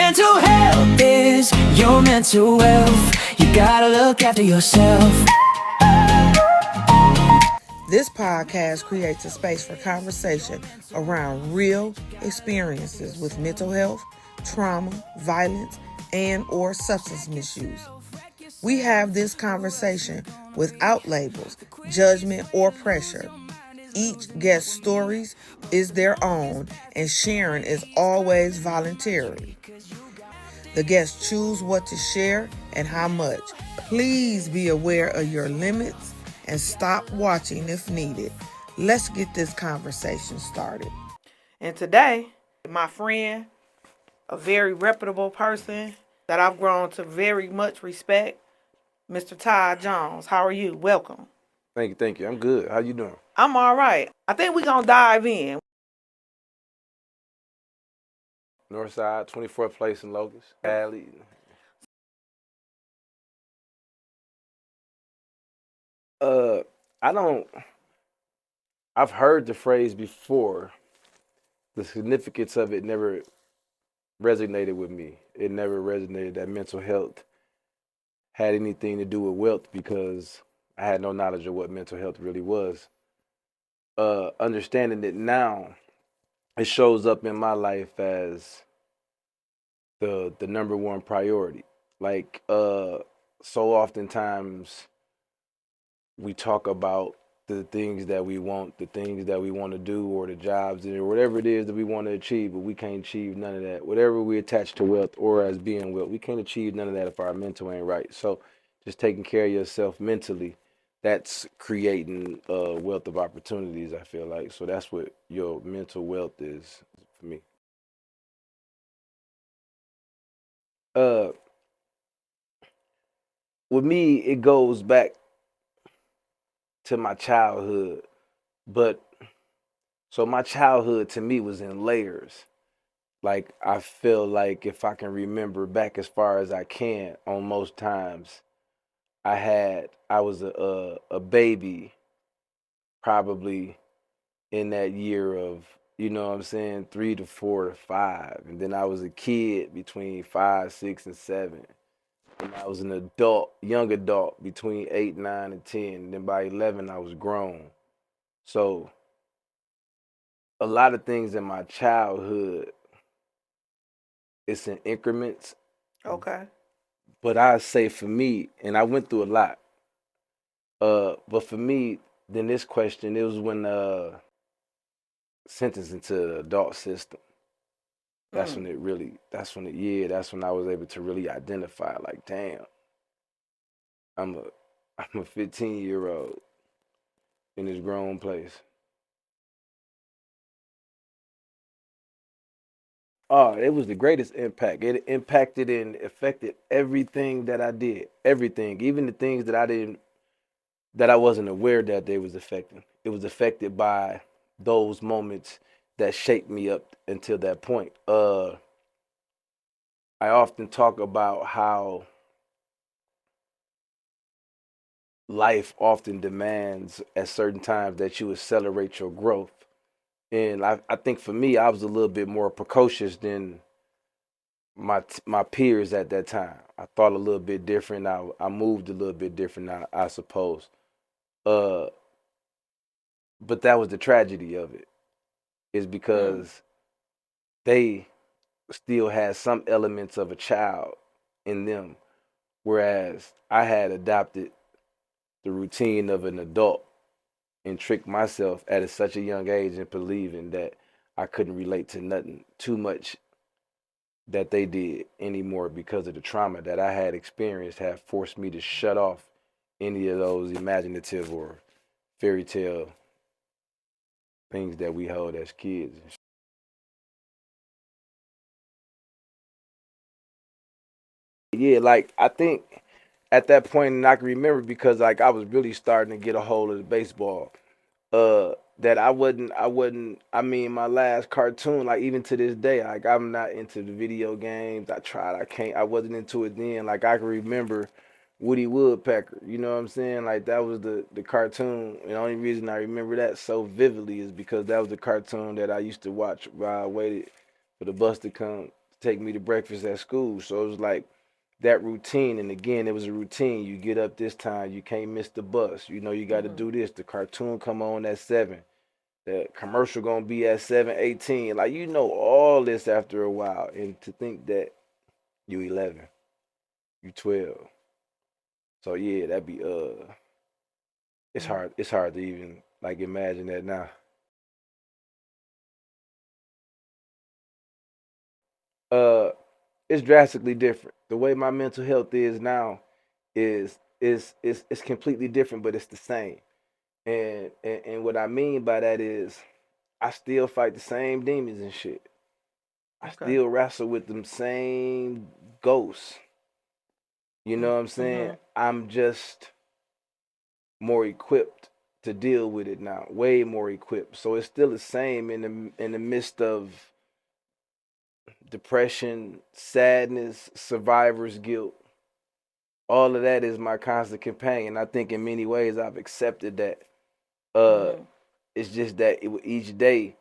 Mental health is your mental wealth. You gotta look after yourself. This podcast creates a space for conversation around real experiences with mental health, trauma, violence, and/or substance misuse. We have this conversation without labels, judgment, or pressure. Each guest's stories is their own, and sharing is always voluntary. The guests choose what to share and how much. Please be aware of your limits and stop watching if needed. Let's get this conversation started. And today, my friend, a very reputable person that I've grown to very much respect, Mr. Todd Jones. How are you? Welcome. Thank you. I'm good. How you doing? I'm all right. I think we're going to dive in. Northside, 24th place in Locust, Alley. I don't. I've heard the phrase before. The significance of it never resonated with me. It never resonated that mental health had anything to do with wealth because I had no knowledge of what mental health really was. Understanding it now, it shows up in my life as the number one priority. Like so oftentimes we talk about the things that we want, the things that we want to do, or the jobs, or whatever it is that we want to achieve, but we can't achieve none of that. Whatever we attach to wealth or as being wealth, we can't achieve none of that if our mental ain't right. So just taking care of yourself mentally, that's creating a wealth of opportunities, I feel like. So that's what your mental wealth is for me. Uh, with me, it goes back to my childhood, but so my childhood to me was in layers. Like I feel like if I can remember back as far as I can, on most times I was a baby probably in that year of, you know what I'm saying, 3 to 4 to 5, and then I was a kid between 5, 6, and 7. And I was an adult, young adult between 8, 9, and 10. And then by 11, I was grown. So a lot of things in my childhood, it's in increments. Okay. But I say for me, and I went through a lot. But for me, then this question, it was when sentenced into the adult system. That's when it really. That's when I was able to really identify. Like, damn, I'm a, I'm a 15-year-old in this grown place. Oh, it was the greatest impact. It impacted and affected everything that I did. Everything, even the things that I wasn't aware that they was affecting. It was affected by those moments that shaped me up until that point. I often talk about how life often demands at certain times that you accelerate your growth. And I think for me, I was a little bit more precocious than my peers at that time. I thought a little bit different. I moved a little bit different, I suppose. Uh, but that was the tragedy of it, is because they still had some elements of a child in them, whereas I had adopted the routine of an adult and tricked myself at such a young age in believing that I couldn't relate to nothing too much that they did anymore because of the trauma that I had experienced had forced me to shut off any of those imaginative or fairy tale things that we hold as kids. Yeah, like I think at that point, and I can remember because like I was really starting to get a hold of the baseball. That I mean my last cartoon, like even to this day, like I'm not into the video games. I tried, I wasn't into it then. Like I can remember Woody Woodpecker, you know what I'm saying? Like that was the cartoon. And the only reason I remember that so vividly is because that was the cartoon that I used to watch while I waited for the bus to come take me to breakfast at school. So it was like that routine. And again, it was a routine. You get up this time, you can't miss the bus. You know, you got to do this. The cartoon come on at 7. The commercial gonna be at 7:18. Like you know all this after a while, and to think that you 11, you 12. So yeah, that'd be it's hard. It's hard to even like imagine that now. Uh, it's drastically different. The way my mental health is now is completely different, but it's the same. And what I mean by that is I still fight the same demons and shit. I Okay. still wrestle with them same ghosts. You know what I'm saying? Mm-hmm. I'm just more equipped to deal with it now, way more equipped. So it's still the same in the midst of depression, sadness, survivor's guilt. All of that is my constant companion. I think in many ways I've accepted that. Uh, it's just that each day,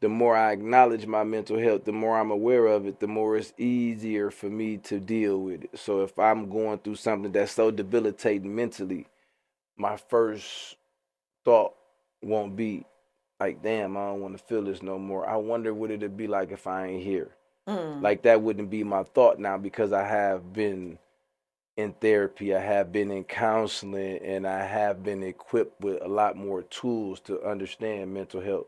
the more I acknowledge my mental health, the more I'm aware of it, the more it's easier for me to deal with it. So if I'm going through something that's so debilitating mentally, my first thought won't be like, damn, I don't want to feel this no more. I wonder what it'd be like if I ain't here. Like that wouldn't be my thought now because I have been in therapy, I have been in counseling, and I have been equipped with a lot more tools to understand mental health.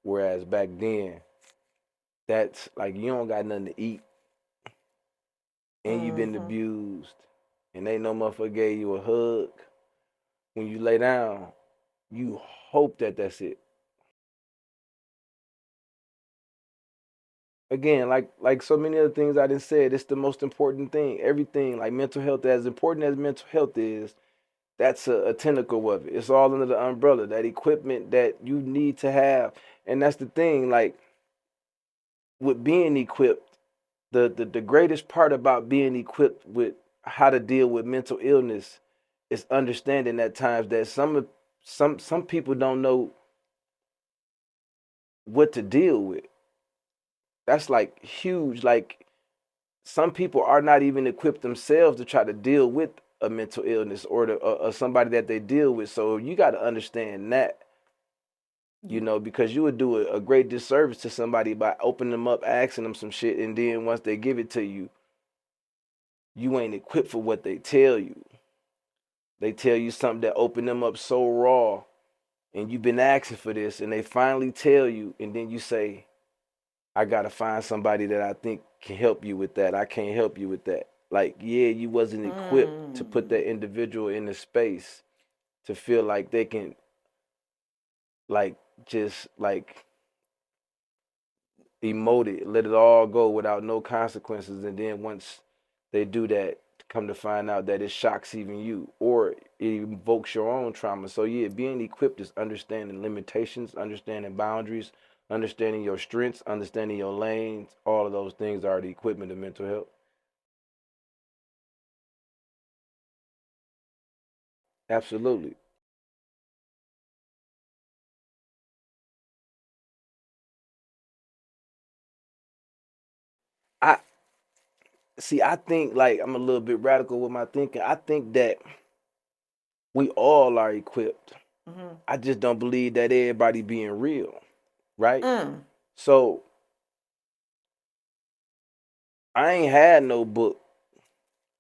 Whereas back then, that's like you don't got nothing to eat and you've been abused and ain't no motherfucker gave you a hug. When you lay down, you hope that that's it. Again, like so many other things I done said, it's the most important thing. Everything, like mental health, as important as mental health is, that's a tentacle of it. It's all under the umbrella, that equipment that you need to have. And that's the thing, like with being equipped, the greatest part about being equipped with how to deal with mental illness is understanding at times that some people don't know what to deal with. That's like huge. Like some people are not even equipped themselves to try to deal with a mental illness or somebody that they deal with. So you got to understand that, you know, because you would do a great disservice to somebody by opening them up, asking them some shit, and then once they give it to you, you ain't equipped for what they tell you. They tell you something that opened them up so raw, and you've been asking for this, and they finally tell you, and then you say, I gotta find somebody that I think can help you with that. I can't help you with that. Like, yeah, you wasn't equipped to put that individual in the space to feel like they can like just like emote it, let it all go without no consequences, and then once they do that, come to find out that it shocks even you or it evokes your own trauma. So yeah, being equipped is understanding limitations, understanding boundaries, understanding your strengths, understanding your lanes. All of those things are the equipment of mental health. Absolutely. I see. I think like I'm a little bit radical with my thinking. I think that we all are equipped. I just don't believe that everybody being real, right? So I ain't had no book.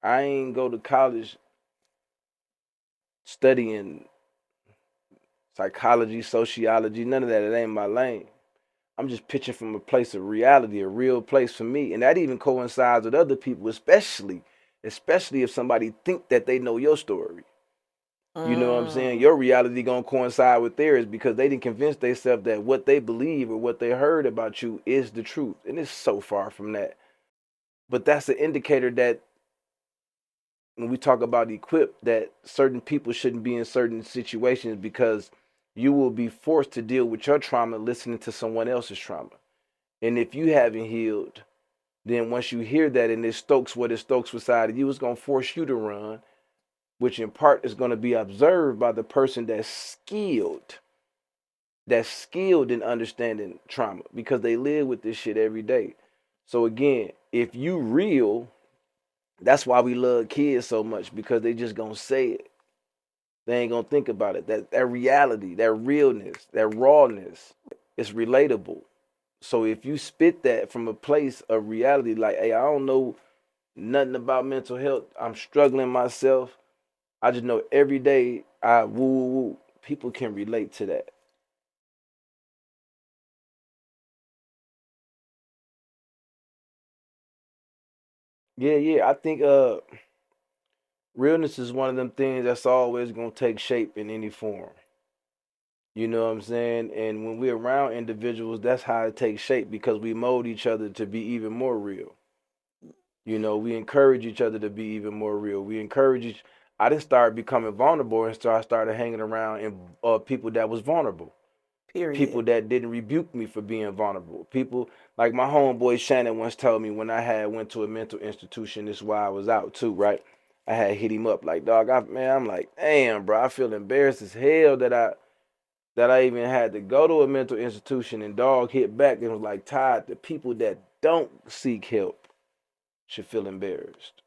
I ain't go to college studying psychology, sociology, none of that. It ain't my lane. I'm just pitching from a place of reality, a real place for me. And that even coincides with other people, especially if somebody think that they know your story. You know what I'm saying? Your reality gonna coincide with theirs because they didn't convince themselves that what they believe or what they heard about you is the truth. And it's so far from that. But that's an indicator that when we talk about equipped, that certain people shouldn't be in certain situations because you will be forced to deal with your trauma listening to someone else's trauma. And if you haven't healed, then once you hear that and it stokes what it stokes inside of you, it's going to force you to run, which in part is going to be observed by the person that's skilled in understanding trauma because they live with this shit every day. So again, if you real, that's why we love kids so much, because they just gonna say it. They ain't gonna think about it. That reality, that realness, that rawness is relatable. So if you spit that from a place of reality, like, hey, I don't know nothing about mental health. I'm struggling myself. I just know every day I woo woo woo. People can relate to that. Yeah, yeah. I think realness is one of them things that's always gonna take shape in any form. You know what I'm saying? And when we're around individuals, that's how it takes shape, because we mold each other to be even more real. You know, we encourage each other to be even more real. We encourage each. I didn't start becoming vulnerable, and so I started hanging around and people that was vulnerable, people Period. that didn't rebuke me for being vulnerable. People like my homeboy Shannon once told me when I had went to a mental institution. This is why I was out too, right? I had hit him up like, dog, I'm like, damn, bro, I feel embarrassed as hell that I even had to go to a mental institution. And dog hit back and was like, Todd, the people that don't seek help should feel embarrassed.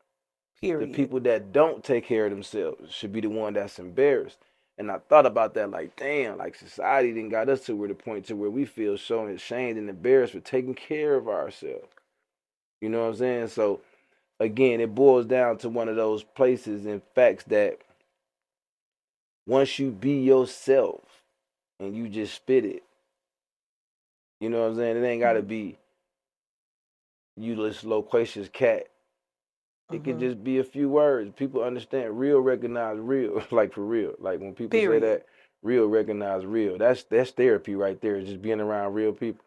The Period. people that don't take care of themselves should be the one that's embarrassed. And I thought about that, like, damn, like society didn't got us to where the point to where we feel so ashamed and embarrassed for taking care of ourselves. You know what I'm saying? So again, it boils down to one of those places and facts that once you be yourself and you just spit it, you know what I'm saying? It ain't gotta be you this loquacious cat. It could Mm-hmm. just be a few words. People understand. Real recognize real, like for real. Like when people say Period. that, real recognize real. That's therapy right there. Just being around real people.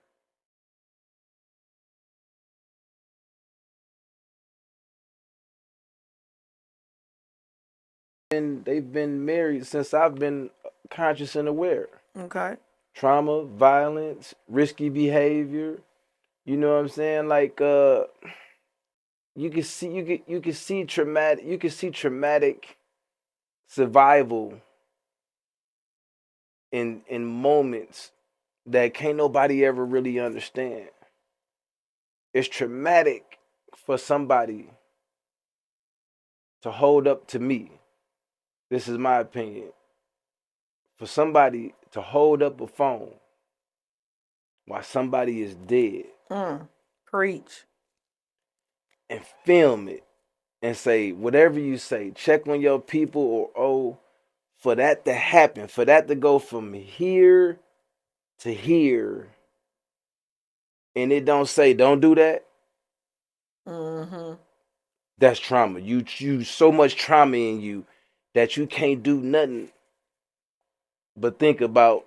And they've been married since I've been conscious and aware. Okay. Trauma, violence, risky behavior. You know what I'm saying? Like you can see traumatic survival in moments that can't nobody ever really understand. It's traumatic for somebody to hold up to me. This is my opinion. For somebody to hold up a phone while somebody is dead Preach. and film it and say whatever you say, check on your people, or oh, for that to happen, for that to go from here to here, and it don't say don't do that, Mm-hmm. that's trauma. You so much trauma in you that you can't do nothing but think about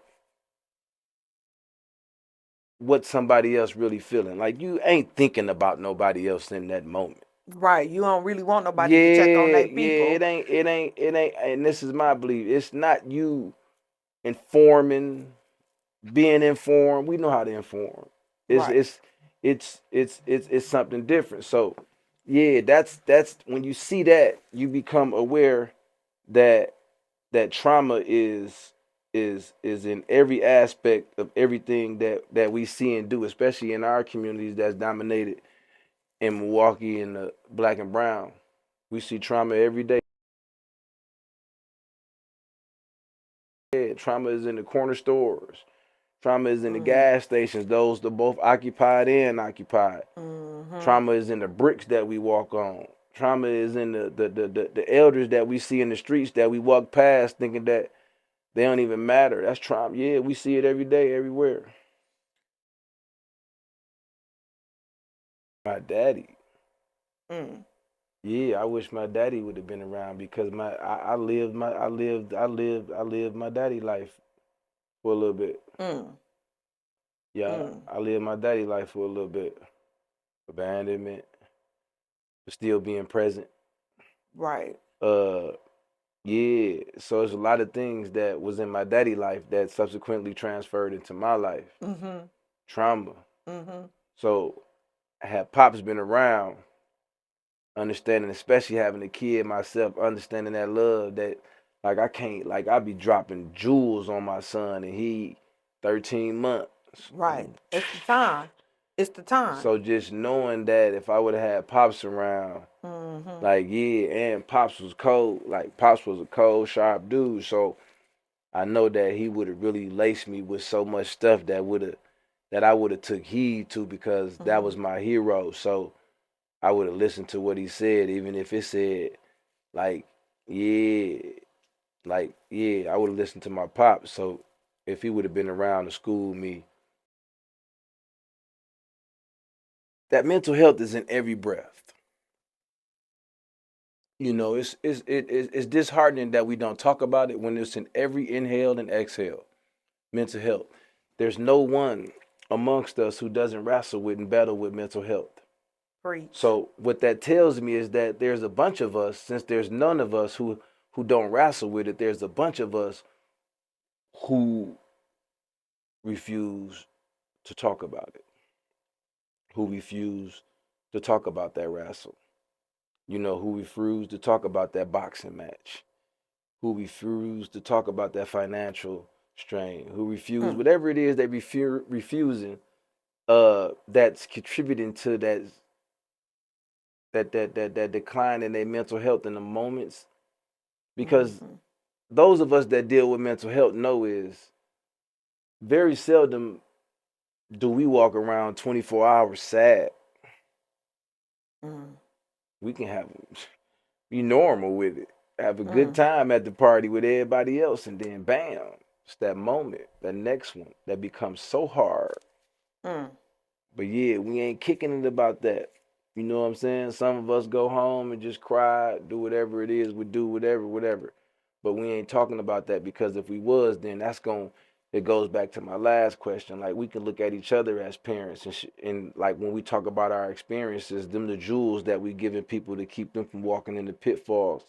what somebody else really feeling. Like you ain't thinking about nobody else in that moment. Right. You don't really want nobody to check on Yeah, their yeah, people. it ain't, and this is my belief. It's not you informing, being informed. We know how to inform. It's Right. it's it's something different. So yeah, that's when you see that, you become aware that trauma is in every aspect of everything that we see and do, especially in our communities that's dominated in Milwaukee and the black and brown. We see trauma every day. Trauma is in the corner stores. Trauma is in the gas stations. Those are both occupied and occupied. Mm-hmm. Trauma is in the bricks that we walk on. Trauma is in the elders that we see in the streets that we walk past thinking that they don't even matter. That's trauma. Yeah, we see it every day, everywhere. My daddy. Mm. Yeah, I wish my daddy would have been around, because I lived my daddy life for a little bit. Mm. Yeah, Mm. I lived my daddy life for a little bit. Abandonment, but still being present. Right. Uh, yeah. So it's a lot of things that was in my daddy life that subsequently transferred into my life. Mm-hmm. Trauma. Mm-hmm. So had pops been around, understanding, especially having a kid myself, understanding that love that, like, I can't, like, I be dropping jewels on my son and he 13 months. Right. It's the time. It's the time. So just knowing that if I would have had Pops around, like, yeah, and Pops was cold. Like, Pops was a cold, sharp dude. So I know that he would have really laced me with so much stuff that I would have took heed to, because that was my hero. So I would have listened to what he said, even if it said, like, yeah, I would have listened to my Pops. So if he would have been around to school me, that mental health is in every breath. You know, it's disheartening that we don't talk about it when it's in every inhale and exhale. Mental health. There's no one amongst us who doesn't wrestle with and battle with mental health. Preach. So what that tells me is that there's a bunch of us, since there's none of us who don't wrestle with it, there's a bunch of us who refuse to talk about it, who refuse to talk about that wrestle. You know, who refuse to talk about that boxing match, who refuse to talk about that financial strain, who refuse whatever it is they refusing, that's contributing to that decline in their mental health in the moments. Because those of us that deal with mental health know is very seldom do we walk around 24 hours sad. We can be normal with it, have a good time at the party with everybody else, and then bam, it's that moment, that next one that becomes so hard. But yeah, we ain't kicking it about that. You know what I'm saying? Some of us go home and just cry, do whatever it is we do, whatever. But we ain't talking about that, because if we was, then it goes back to my last question. Like, we can look at each other as parents, and like when we talk about our experiences, them the jewels that we giving people to keep them from walking into pitfalls.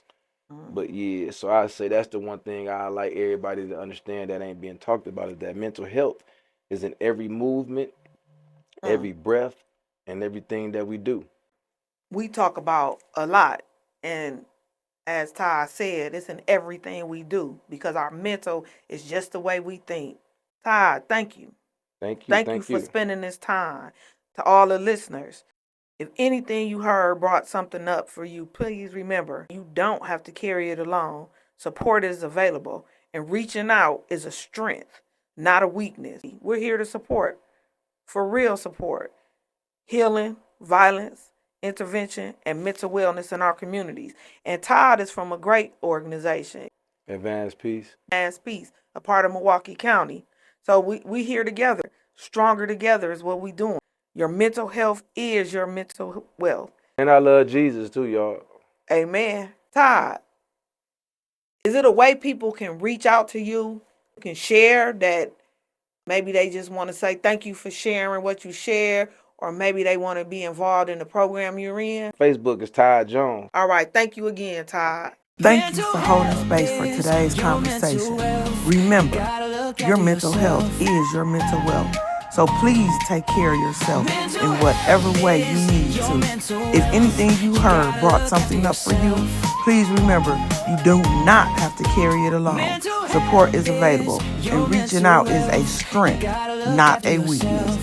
But yeah, so I say that's the one thing I like everybody to understand that ain't being talked about, is that mental health is in every movement, every breath, and everything that we do. We talk about a lot, and as Todd said, it's in everything we do, because our mental is just the way we think. Todd, thank you. Thank you. Thank you for spending this time. To all the listeners, if anything you heard brought something up for you, please remember, you don't have to carry it alone. Support is available, and reaching out is a strength, not a weakness. We're here to support, for real support, healing, violence, intervention, and mental wellness in our communities. And Todd is from a great organization, Advanced Peace. Advanced Peace, a part of Milwaukee County. So we here together. Stronger together is what we doing. Your mental health is your mental wealth. And I love Jesus too, y'all. Amen. Todd, is it a way people can reach out to you, can share that? Maybe they just want to say thank you for sharing what you share, or maybe they want to be involved in the program you're in. Facebook is Todd Jones. All right. Thank you again, Todd. Thank you for holding space for today's conversation. Remember, your mental health is your mental wealth. So please take care of yourself in whatever way you need to. If anything you heard brought something up for you, please remember, you do not have to carry it alone. Support is available, and reaching out is a strength, not a weakness.